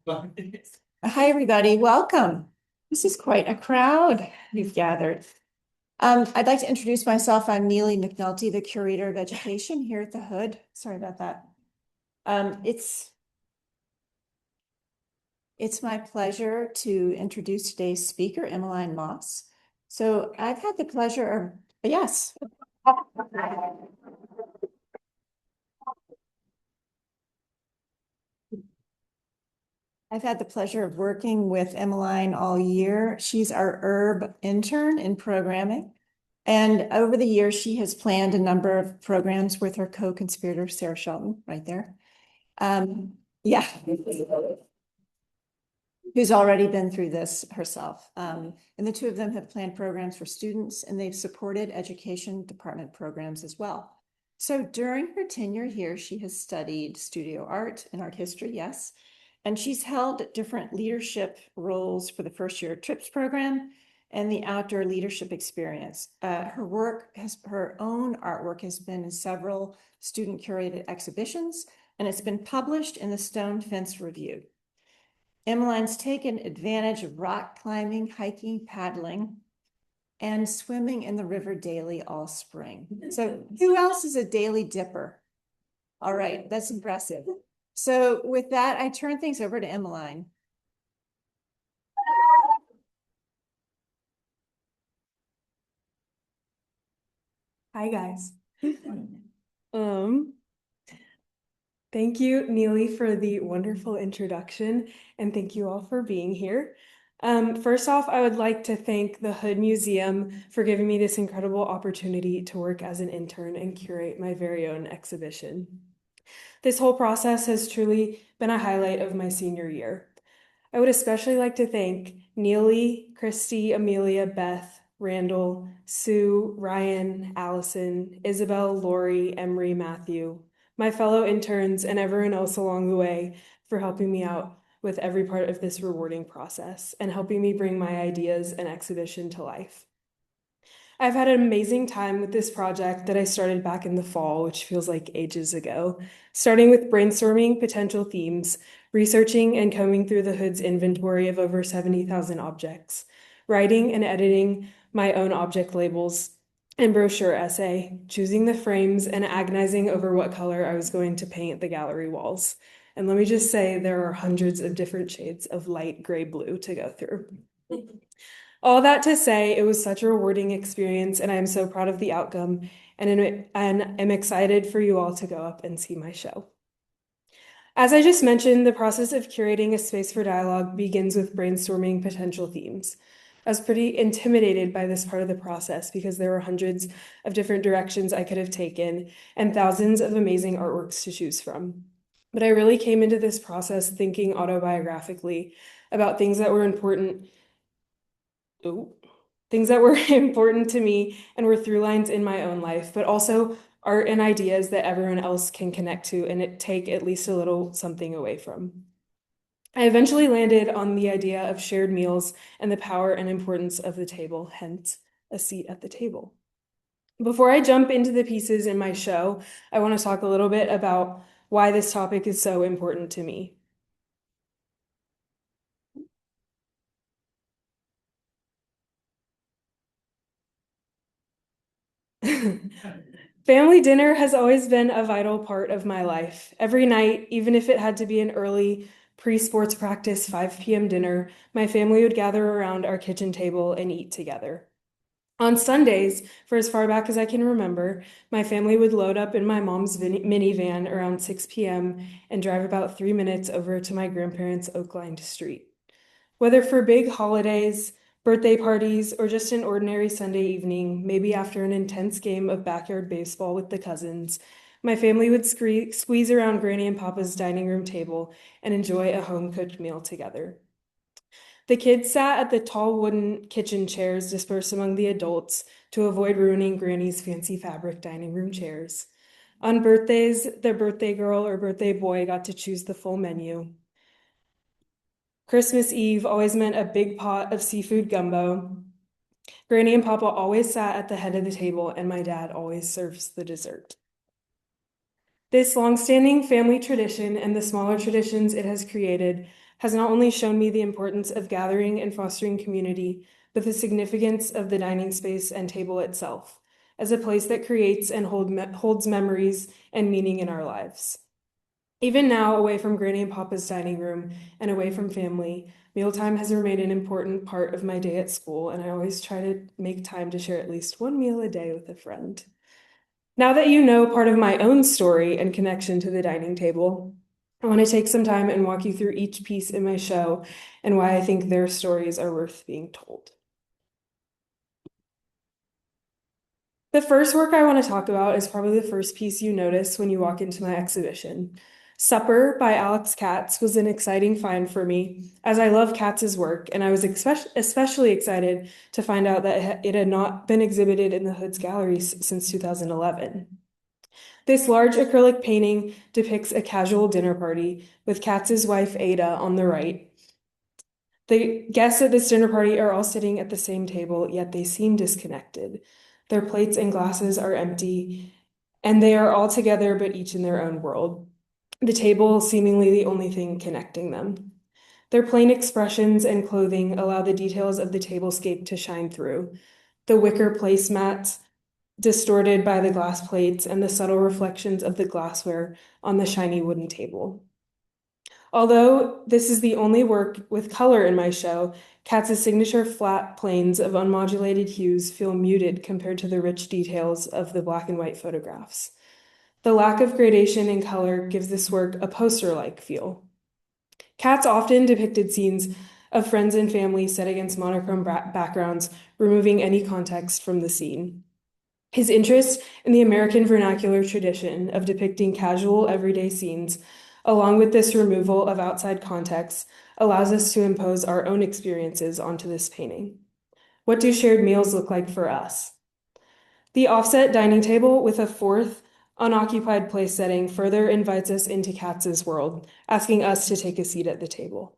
Hi, everybody. Welcome. This is quite a crowd we've gathered. I'd like to introduce myself. I'm Neely McNulty, the Curator of Education here at the Hood. Sorry about that. It's my pleasure to introduce today's speaker, Emeline Moss. So I've had the pleasure of, yes. I've had the pleasure of working with Emeline all year. She's our Erbe intern in programming. And over the years, she has planned a number of programs with her co-conspirator, Sarah Shelton, right there. Yeah, who's already been through this herself. And the two of them have planned programs for students, and they've supported education department programs as well. So during her tenure here, she has studied studio art and art history, yes. And she's held different leadership roles for the first year TRIPS program and the outdoor leadership experience. Her own artwork has been in several student curated exhibitions, and it's been published in the Stone Fence Review. Emeline's taken advantage of rock climbing, hiking, paddling, and swimming in the river daily all spring. So who else is a daily dipper? All right, that's impressive. So with that, I turn things over to Emeline. Hi guys. Thank you, Neely, for the wonderful introduction, and thank you all for being here. First off, I would like to thank the Hood Museum for giving me this incredible opportunity to work as an intern and curate my very own exhibition. This whole process has truly been a highlight of my senior year. I would especially like to thank Neely, Christy, Amelia, Beth, Randall, Sue, Ryan, Allison, Isabel, Lori, Emery, Matthew, my fellow interns, and everyone else along the way for helping me out with every part of this rewarding process and helping me bring my ideas and exhibition to life. I've had an amazing time with this project that I started back in the fall, which feels like ages ago, starting with brainstorming potential themes, researching and combing through the Hood's inventory of over 70,000 objects, writing and editing my own object labels and brochure essay, choosing the frames, and agonizing over what color I was going to paint the gallery walls. And let me just say, there are hundreds of different shades of light gray blue to go through. All that to say, it was such a rewarding experience, and I am so proud of the outcome, and am excited for you all to go up and see my show. As I just mentioned, the process of curating a space for dialogue begins with brainstorming potential themes. I was pretty intimidated by this part of the process because there were hundreds of different directions I could have taken and thousands of amazing artworks to choose from. But I really came into this process thinking autobiographically about things that were important important to me and were through lines in my own life, but also art and ideas that everyone else can connect to and take at least a little something away from. I eventually landed on the idea of shared meals and the power and importance of the table, hence a seat at the table. Before I jump into the pieces in my show, I want to talk a little bit about why this topic is so important to me. Family dinner has always been a vital part of my life. Every night, even if it had to be an early pre-sports practice 5 p.m. dinner, my family would gather around our kitchen table and eat together. On Sundays, for as far back as I can remember, my family would load up in my mom's minivan around 6 p.m. and drive about 3 minutes over to my grandparents' oak-lined street. Whether for big holidays, birthday parties, or just an ordinary Sunday evening, maybe after an intense game of backyard baseball with the cousins, my family would squeeze around Granny and Papa's dining room table and enjoy a home-cooked meal together. The kids sat at the tall wooden kitchen chairs dispersed among the adults to avoid ruining Granny's fancy fabric dining room chairs. On birthdays, the birthday girl or birthday boy got to choose the full menu. Christmas Eve always meant a big pot of seafood gumbo. Granny and Papa always sat at the head of the table, and my dad always serves the dessert. This longstanding family tradition and the smaller traditions it has created has not only shown me the importance of gathering and fostering community, but the significance of the dining space and table itself as a place that creates and holds memories and meaning in our lives. Even now, away from Granny and Papa's dining room and away from family, mealtime has remained an important part of my day at school, and I always try to make time to share at least one meal a day with a friend. Now that you know part of my own story and connection to the dining table, I want to take some time and walk you through each piece in my show and why I think their stories are worth being told. The first work I want to talk about is probably the first piece you notice when you walk into my exhibition. Supper by Alex Katz was an exciting find for me, as I love Katz's work, and I was especially excited to find out that it had not been exhibited in the Hood's Gallery since 2011. This large acrylic painting depicts a casual dinner party with Katz's wife Ada on the right. The guests at this dinner party are all sitting at the same table, yet they seem disconnected. Their plates and glasses are empty, and they are all together but each in their own world. The table seemingly the only thing connecting them. Their plain expressions and clothing allow the details of the tablescape to shine through. The wicker placemats, distorted by the glass plates, and the subtle reflections of the glassware on the shiny wooden table. Although this is the only work with color in my show, Katz's signature flat planes of unmodulated hues feel muted compared to the rich details of the black and white photographs. The lack of gradation in color gives this work a poster-like feel. Katz often depicted scenes of friends and family set against monochrome backgrounds, removing any context from the scene. His interest in the American vernacular tradition of depicting casual, everyday scenes, along with this removal of outside context, allows us to impose our own experiences onto this painting. What do shared meals look like for us? The offset dining table with a fourth unoccupied place setting further invites us into Katz's world, asking us to take a seat at the table.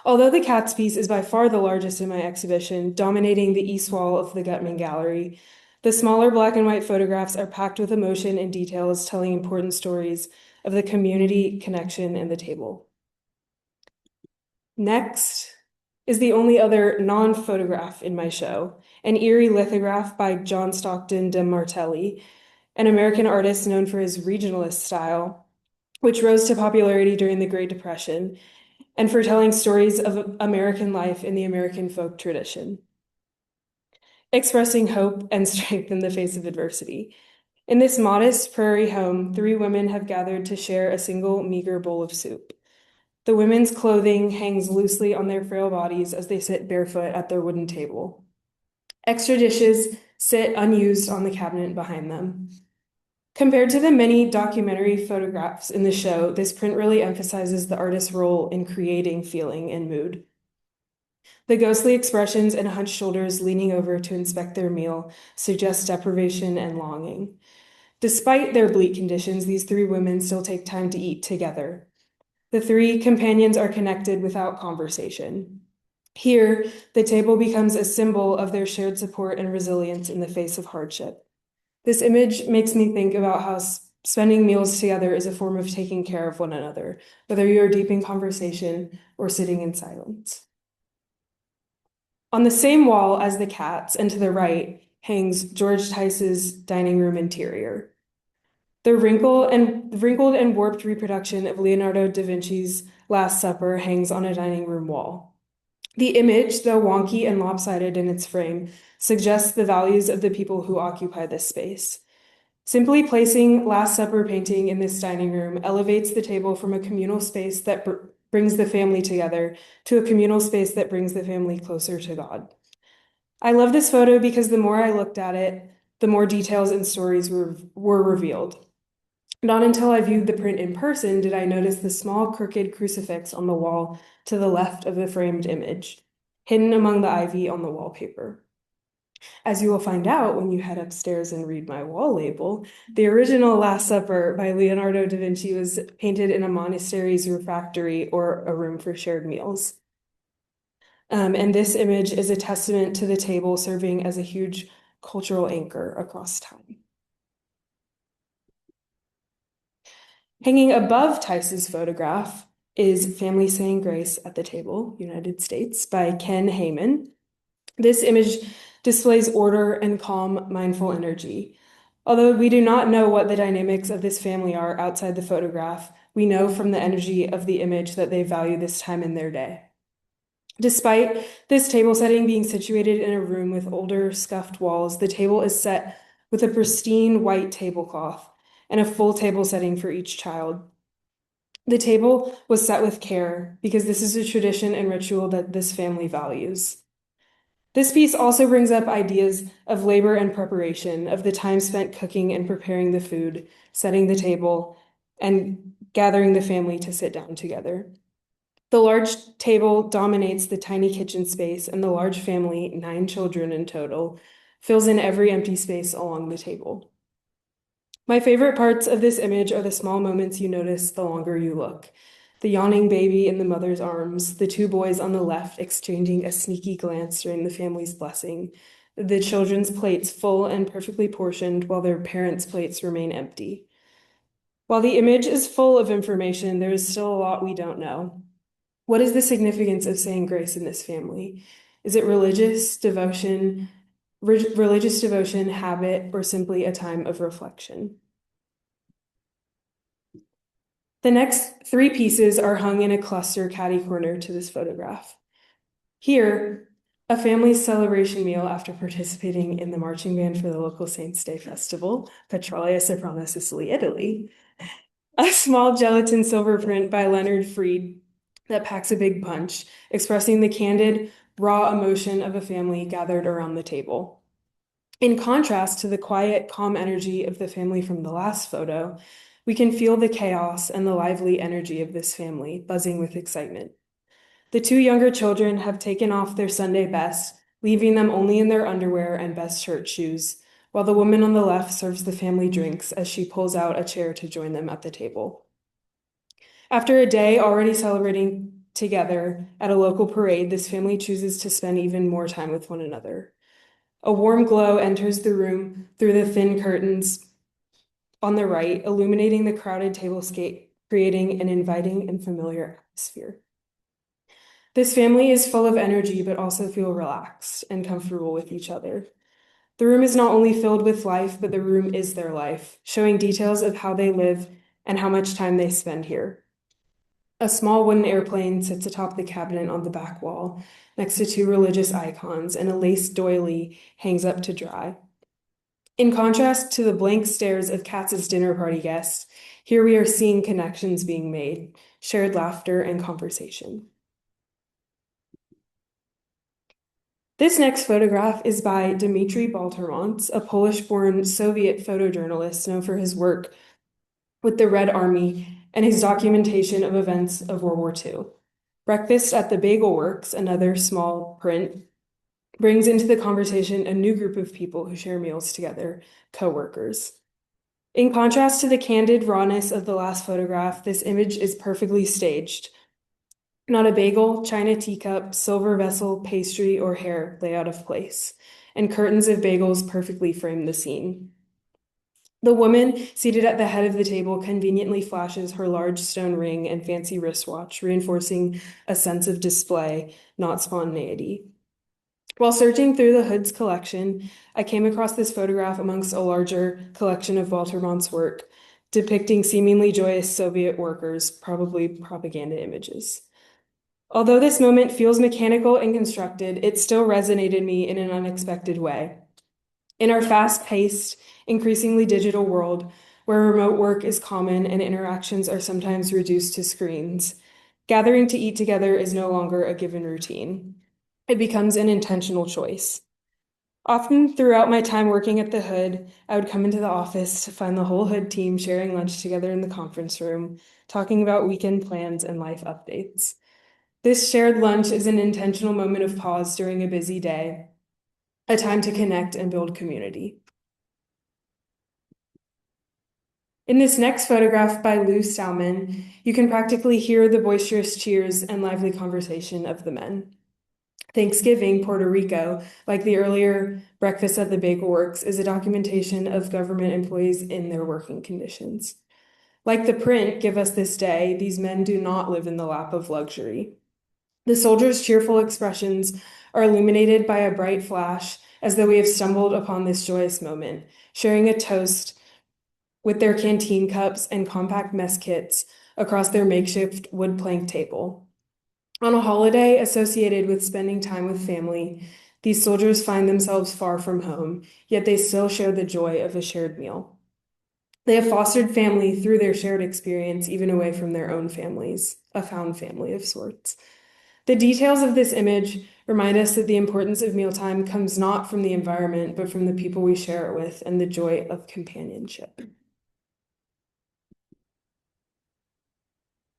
Although the Katz piece is by far the largest in my exhibition, dominating the east wall of the Gutman Gallery, the smaller black and white photographs are packed with emotion and details telling important stories of the community, connection, and the table. Next is the only other non-photograph in my show, an eerie lithograph by John Stockton de Martelli, an American artist known for his regionalist style, which rose to popularity during the Great Depression, and for telling stories of American life in the American folk tradition, expressing hope and strength in the face of adversity. In this modest prairie home, 3 women have gathered to share a single meager bowl of soup. The women's clothing hangs loosely on their frail bodies as they sit barefoot at their wooden table. Extra dishes sit unused on the cabinet behind them. Compared to the many documentary photographs in the show, this print really emphasizes the artist's role in creating feeling and mood. The ghostly expressions and hunched shoulders leaning over to inspect their meal suggest deprivation and longing. Despite their bleak conditions, these 3 women still take time to eat together. The 3 companions are connected without conversation. Here, the table becomes a symbol of their shared support and resilience in the face of hardship. This image makes me think about how spending meals together is a form of taking care of one another, whether you're deep in conversation or sitting in silence. On the same wall as the Katz and to the right hangs George Tice's dining room interior. The wrinkled and warped reproduction of Leonardo da Vinci's Last Supper hangs on a dining room wall. The image, though wonky and lopsided in its frame, suggests the values of the people who occupy this space. Simply placing Last Supper painting in this dining room elevates the table from a communal space that brings the family together to a communal space that brings the family closer to God. I love this photo because the more I looked at it, the more details and stories were revealed. Not until I viewed the print in person did I notice the small crooked crucifix on the wall to the left of the framed image, hidden among the ivy on the wallpaper. As you will find out when you head upstairs and read my wall label, the original Last Supper by Leonardo da Vinci was painted in a monastery's refectory or a room for shared meals. And this image is a testament to the table serving as a huge cultural anchor across time. Hanging above Tice's photograph is Family Saying Grace at the Table, United States, by Ken Heyman. This image displays order and calm, mindful energy. Although we do not know what the dynamics of this family are outside the photograph, we know from the energy of the image that they value this time in their day. Despite this table setting being situated in a room with older, scuffed walls, the table is set with a pristine white tablecloth and a full table setting for each child. The table was set with care because this is a tradition and ritual that this family values. This piece also brings up ideas of labor and preparation, of the time spent cooking and preparing the food, setting the table, and gathering the family to sit down together. The large table dominates the tiny kitchen space, and the large family, 9 children in total, fills in every empty space along the table. My favorite parts of this image are the small moments you notice the longer you look. The yawning baby in the mother's arms, the 2 boys on the left exchanging a sneaky glance during the family's blessing, the children's plates full and perfectly portioned while their parents' plates remain empty. While the image is full of information, there is still a lot we don't know. What is the significance of saying grace in this family? Is it religious devotion, habit, or simply a time of reflection? The next 3 pieces are hung in a cluster catty corner to this photograph. Here, a family's celebration meal after participating in the marching band for the local Saints' Day festival, Petralia Soprano Sicily, Italy. A small gelatin silver print by Leonard Freed that packs a big punch, expressing the candid, raw emotion of a family gathered around the table. In contrast to the quiet, calm energy of the family from the last photo, we can feel the chaos and the lively energy of this family, buzzing with excitement. The 2 younger children have taken off their Sunday best, leaving them only in their underwear and best church shoes, while the woman on the left serves the family drinks as she pulls out a chair to join them at the table. After a day already celebrating together at a local parade, this family chooses to spend even more time with one another. A warm glow enters the room through the thin curtains on the right, illuminating the crowded tablescape, creating an inviting and familiar atmosphere. This family is full of energy, but also feel relaxed and comfortable with each other. The room is not only filled with life, but the room is their life, showing details of how they live and how much time they spend here. A small wooden airplane sits atop the cabinet on the back wall, next to 2 religious icons, and a lace doily hangs up to dry. In contrast to the blank stares of Katz's dinner party guests, here we are seeing connections being made, shared laughter, and conversation. This next photograph is by Dmitry Baltermont, a Polish-born Soviet photojournalist known for his work with the Red Army and his documentation of events of World War II. Breakfast at the Bagel Works, another small print, brings into the conversation a new group of people who share meals together, co-workers. In contrast to the candid rawness of the last photograph, this image is perfectly staged. Not a bagel, china teacup, silver vessel, pastry, or hair lay out of place, and curtains of bagels perfectly frame the scene. The woman seated at the head of the table conveniently flashes her large stone ring and fancy wristwatch, reinforcing a sense of display, not spontaneity. While searching through the Hood's collection, I came across this photograph amongst a larger collection of Waltermont's work, depicting seemingly joyous Soviet workers, probably propaganda images. Although this moment feels mechanical and constructed, it still resonated me in an unexpected way. In our fast-paced, increasingly digital world, where remote work is common and interactions are sometimes reduced to screens, gathering to eat together is no longer a given routine. It becomes an intentional choice. Often throughout my time working at the Hood, I would come into the office to find the whole Hood team sharing lunch together in the conference room, talking about weekend plans and life updates. This shared lunch is an intentional moment of pause during a busy day, a time to connect and build community. In this next photograph by Lou Stauman, you can practically hear the boisterous cheers and lively conversation of the men. Thanksgiving, Puerto Rico, like the earlier Breakfast at the Bagel Works, is a documentation of government employees in their working conditions. Like the print, "Give us this day," these men do not live in the lap of luxury. The soldiers' cheerful expressions are illuminated by a bright flash, as though we have stumbled upon this joyous moment, sharing a toast with their canteen cups and compact mess kits across their makeshift wood plank table. On a holiday associated with spending time with family, these soldiers find themselves far from home, yet they still share the joy of a shared meal. They have fostered family through their shared experience, even away from their own families, a found family of sorts. The details of this image remind us that the importance of mealtime comes not from the environment, but from the people we share it with and the joy of companionship.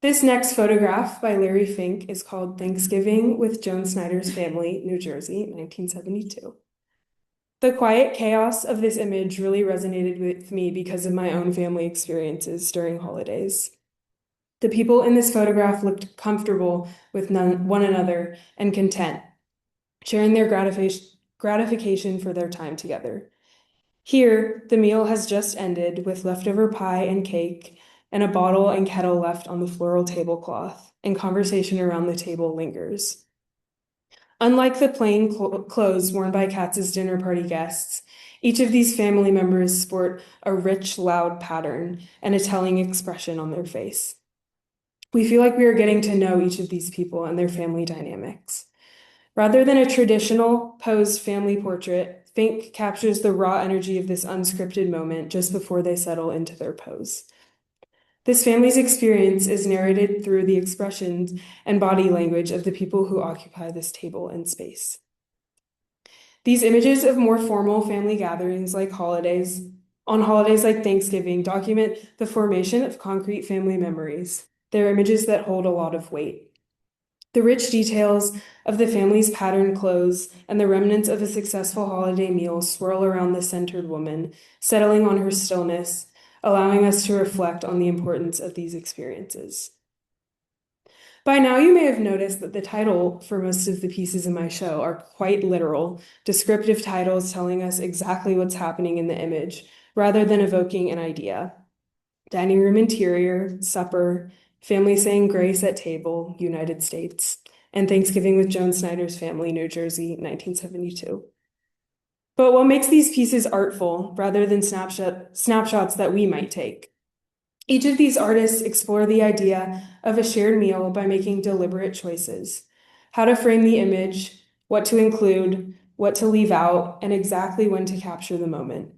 This next photograph by Larry Fink is called "Thanksgiving with Joan Snyder's Family, New Jersey, 1972. The quiet chaos of this image really resonated with me because of my own family experiences during holidays. The people in this photograph looked comfortable with one another and content, sharing their gratification for their time together. Here, the meal has just ended with leftover pie and cake and a bottle and kettle left on the floral tablecloth, and conversation around the table lingers. Unlike the plain clothes worn by Katz's dinner party guests, each of these family members sport a rich, loud pattern and a telling expression on their face. We feel like we are getting to know each of these people and their family dynamics. Rather than a traditional posed family portrait, Fink captures the raw energy of this unscripted moment just before they settle into their pose. This family's experience is narrated through the expressions and body language of the people who occupy this table and space. These images of more formal family gatherings on holidays like Thanksgiving, document the formation of concrete family memories. They're images that hold a lot of weight. The rich details of the family's patterned clothes and the remnants of a successful holiday meal swirl around the centered woman, settling on her stillness, allowing us to reflect on the importance of these experiences. By now, you may have noticed that the title for most of the pieces in my show are quite literal, descriptive titles telling us exactly what's happening in the image, rather than evoking an idea. Dining room interior, supper, family saying grace at table, United States, and Thanksgiving with Joan Snyder's Family, New Jersey, 1972. But what makes these pieces artful, rather than snapshots that we might take? Each of these artists explore the idea of a shared meal by making deliberate choices. How to frame the image, what to include, what to leave out, and exactly when to capture the moment.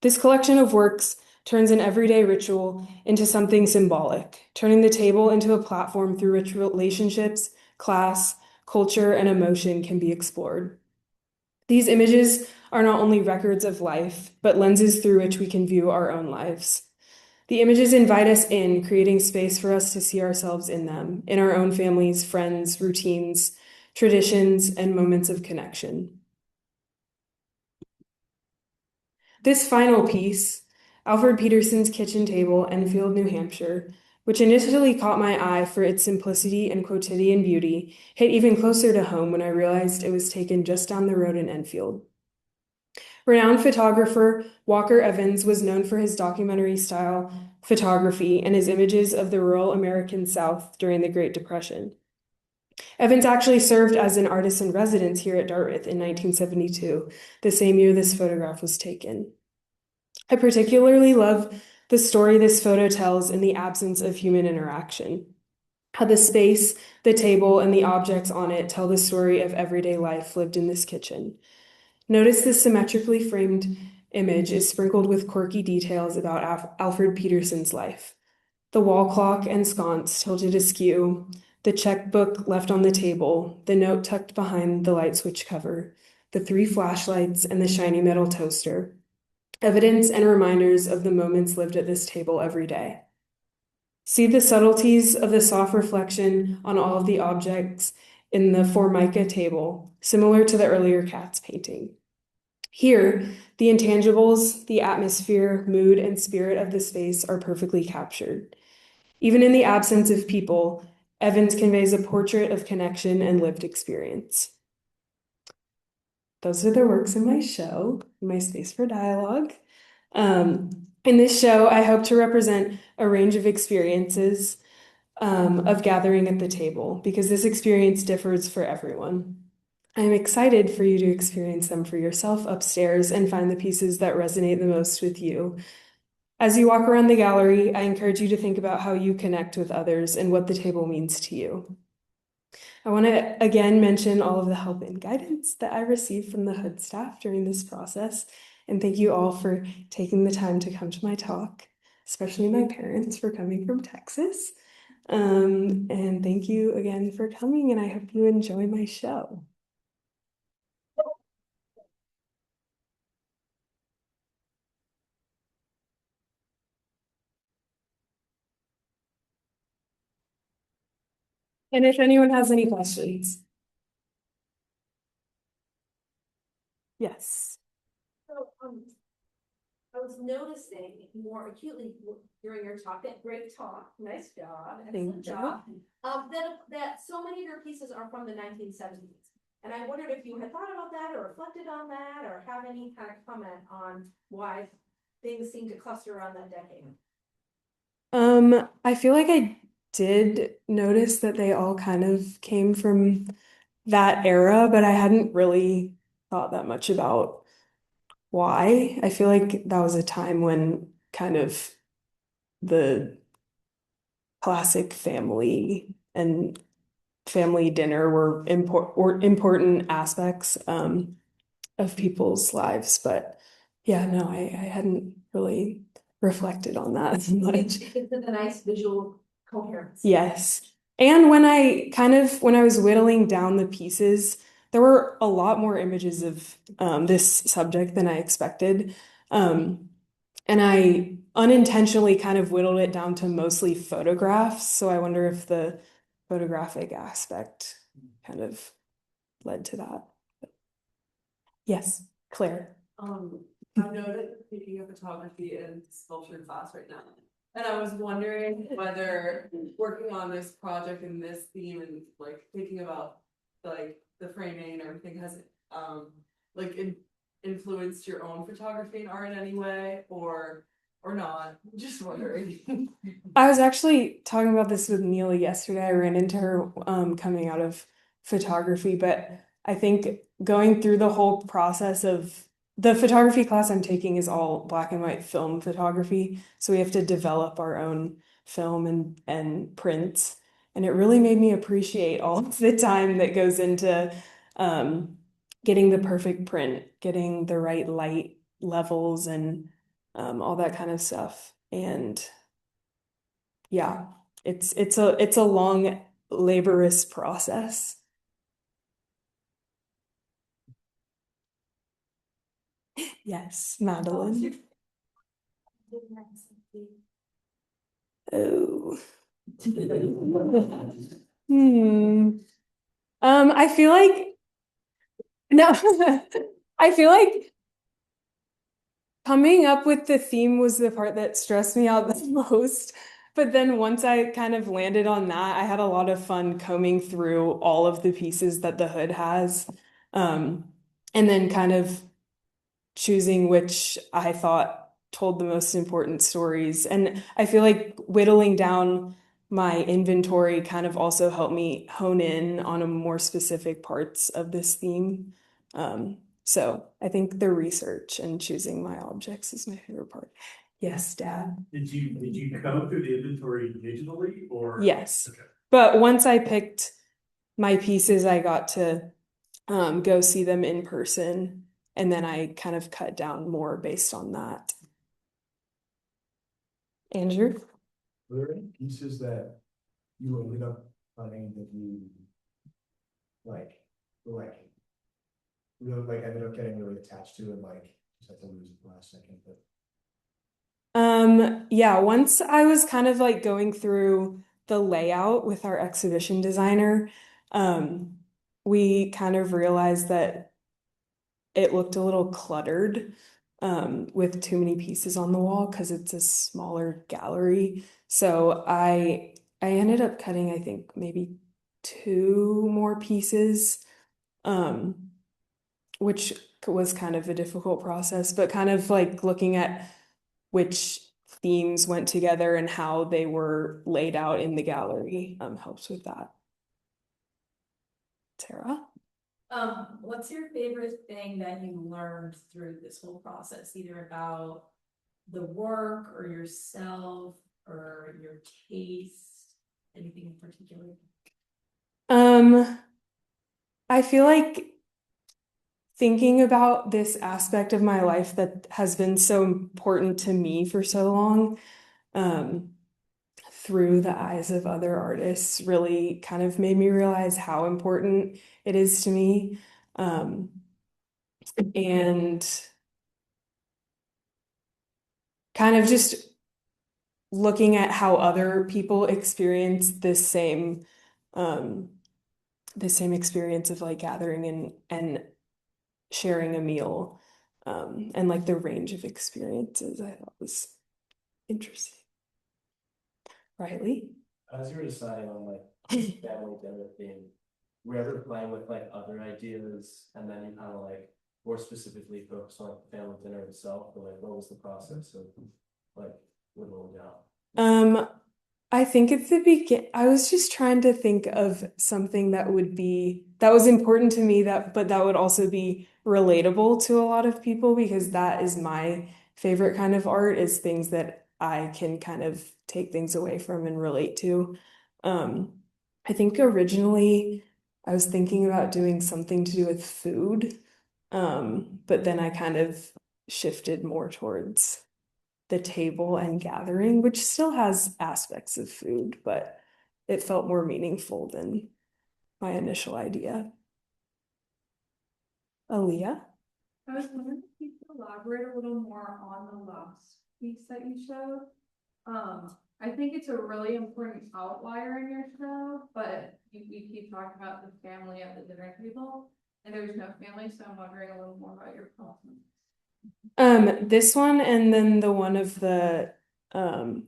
This collection of works turns an everyday ritual into something symbolic, turning the table into a platform through which relationships, class, culture, and emotion can be explored. These images are not only records of life, but lenses through which we can view our own lives. The images invite us in, creating space for us to see ourselves in them, in our own families, friends, routines, traditions, and moments of connection. This final piece, Alfred Peterson's Kitchen Table, Enfield, New Hampshire, which initially caught my eye for its simplicity and quotidian beauty, hit even closer to home when I realized it was taken just down the road in Enfield. Renowned photographer Walker Evans was known for his documentary-style photography and his images of the rural American South during the Great Depression. Evans actually served as an artist in residence here at Dartmouth in 1972, the same year this photograph was taken. I particularly love the story this photo tells in the absence of human interaction. How the space, the table, and the objects on it tell the story of everyday life lived in this kitchen. Notice this symmetrically framed image is sprinkled with quirky details about Alfred Peterson's life. The wall clock and sconce tilted askew, the checkbook left on the table, the note tucked behind the light switch cover, the 3 flashlights, and the shiny metal toaster. Evidence and reminders of the moments lived at this table every day. See the subtleties of the soft reflection on all of the objects in the Formica table, similar to the earlier Katz painting. Here, the intangibles, the atmosphere, mood, and spirit of the space are perfectly captured. Even in the absence of people, Evans conveys a portrait of connection and lived experience. Those are the works in my show, my space for dialogue. In this show, I hope to represent a range of experiences of gathering at the table because this experience differs for everyone. I'm excited for you to experience them for yourself upstairs and find the pieces that resonate the most with you. As you walk around the gallery, I encourage you to think about how you connect with others and what the table means to you. I want to again mention all of the help and guidance that I received from the Hood staff during this process. And thank you all for taking the time to come to my talk, especially my parents for coming from Texas. And thank you again for coming, and I hope you enjoy my show. And if anyone has any questions. Yes. So, I was noticing more acutely during your talk, that great talk, nice job, excellent Thank you. job. That so many of your pieces are from the 1970s. And I wondered if you had thought about that or reflected on that or have any kind of comment on why things seem to cluster around that decade. I feel like I did notice that they all kind of came from that era, but I hadn't really thought that much about why. I feel like that was a time when kind of the classic family and family dinner were important aspects of people's lives. But yeah, no, I hadn't really reflected on that as much. It's a nice visual coherence. Yes. And when I was whittling down the pieces, there were a lot more images of this subject than I expected. And I unintentionally kind of whittled it down to mostly photographs. So I wonder if the photographic aspect kind of led to that. Yes, Claire. I know that you're taking a photography and sculpture class right now. And I was wondering whether working on this project and this theme and like thinking about like the framing and everything has like influenced your own photography and art in any way or not. Just wondering. I was actually talking about this with Neely yesterday. I ran into her coming out of photography, but I think going through the whole process of the photography class I'm taking is all black and white film photography. So we have to develop our own film and prints. And it really made me appreciate all of the time that goes into getting the perfect print, getting the right light levels and all that kind of stuff. And yeah, it's a long, laborious process. Yes, Madeline. Oh. Hmm. I feel like no, I feel like coming up with the theme was the part that stressed me out the most. But then once I kind of landed on that, I had a lot of fun combing through all of the pieces that the hood has. And then kind of choosing which I thought told the most important stories. And I feel like whittling down my inventory kind of also helped me hone in on a more specific parts of this theme. So I think the research and choosing my objects is my favorite part. Yes, Dad. Did you go through the inventory digitally or? Yes. Okay. But once I picked my pieces, I got to go see them in person. And then I kind of cut down more based on that. Andrew? Were there any pieces that you ended up finding that you like really like ended up getting really attached to and like just had to lose it last second, but Yeah, once I was kind of like going through the layout with our exhibition designer, we kind of realized that it looked a little cluttered, with too many pieces on the wall because it's a smaller gallery. So I ended up cutting, I think, maybe two more pieces, which was kind of a difficult process, but kind of like looking at which themes went together and how they were laid out in the gallery helps with that. Sarah? What's your favorite thing that you learned through this whole process, either about the work or yourself or your taste, anything in particular? I feel like thinking about this aspect of my life that has been so important to me for so long, through the eyes of other artists really kind of made me realize how important it is to me. And kind of just looking at how other people experience the same experience of like gathering and sharing a meal, and like the range of experiences I thought was interesting. Riley? As you were deciding on like family dinner theme, were you ever playing with like other ideas and then you kind of like more specifically focus on like the family dinner itself, or like what was the process of like whittling down? I think at the I was just trying to think of something that was important to me but that would also be relatable to a lot of people, because that is my favorite kind of art, is things that I can kind of take things away from and relate to. I think originally I was thinking about doing something to do with food, but then I kind of shifted more towards the table and gathering, which still has aspects of food, but it felt more meaningful than my initial idea. Aaliyah? I was wondering if you could elaborate a little more on the last piece that you showed. I think it's a really important outlier in your show, but you keep talking about the family at the dinner table, and there's no family, so I'm wondering a little more about your process. This one, and then the one of the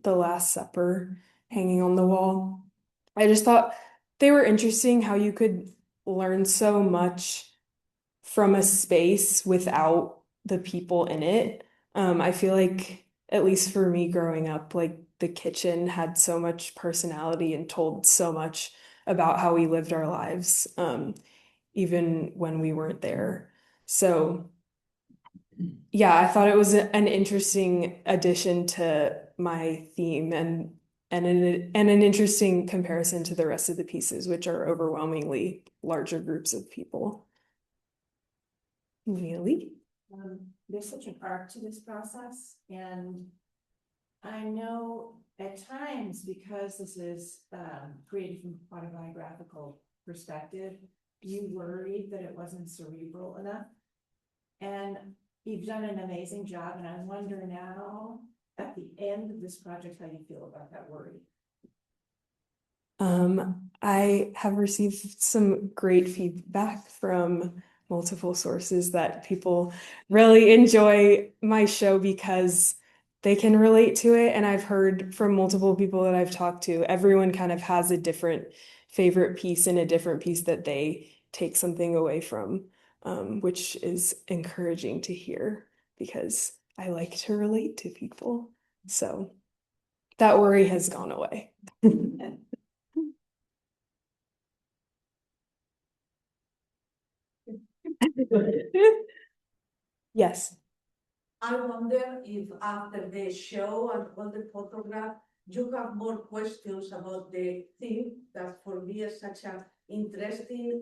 Last Supper hanging on the wall. I just thought they were interesting, how you could learn so much from a space without the people in it. I feel like, at least for me growing up, like the kitchen had so much personality and told so much about how we lived our lives, even when we weren't there. So yeah, I thought it was an interesting addition to my theme, and an interesting comparison to the rest of the pieces, which are overwhelmingly larger groups of people. Neely? There's such an arc to this process, and I know at times, because this is created from a autobiographical perspective, you worried that it wasn't cerebral enough. And you've done an amazing job, and I wonder now, at the end of this project, how you feel about that worry. I have received some great feedback from multiple sources that people really enjoy my show because they can relate to it. And I've heard from multiple people that I've talked to, everyone kind of has a different favorite piece and a different piece that they take something away from, which is encouraging to hear because I like to relate to people. So that worry has gone away. Yes. I wonder if after the show and all the photograph, you have more questions about the theme that for me is such an interesting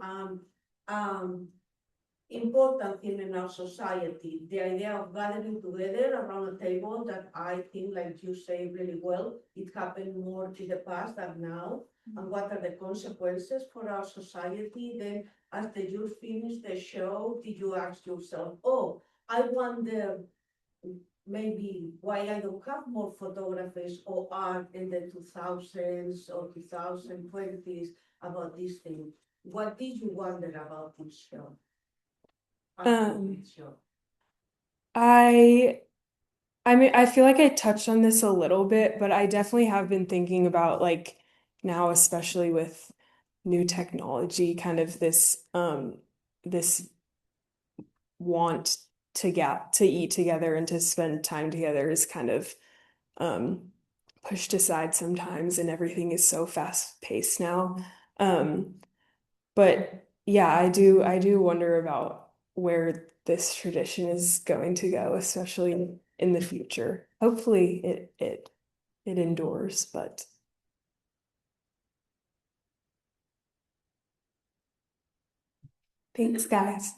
important theme in our society. The idea of gathering together around a table that I think, like you say really well, it happened more in the past than now. And what are the consequences for our society? Then after you finish the show, did you ask yourself, oh, I wonder maybe why I don't have more photographers or art in the 2000s or 2020s about this thing? What did you wonder about this show? I mean, I feel like I touched on this a little bit, but I definitely have been thinking about, like, now, especially with new technology, kind of this want to eat together and to spend time together is kind of pushed aside sometimes, and everything is so fast paced now. But yeah, I do wonder about where this tradition is going to go, especially in the future. Hopefully it endures, but thanks, guys.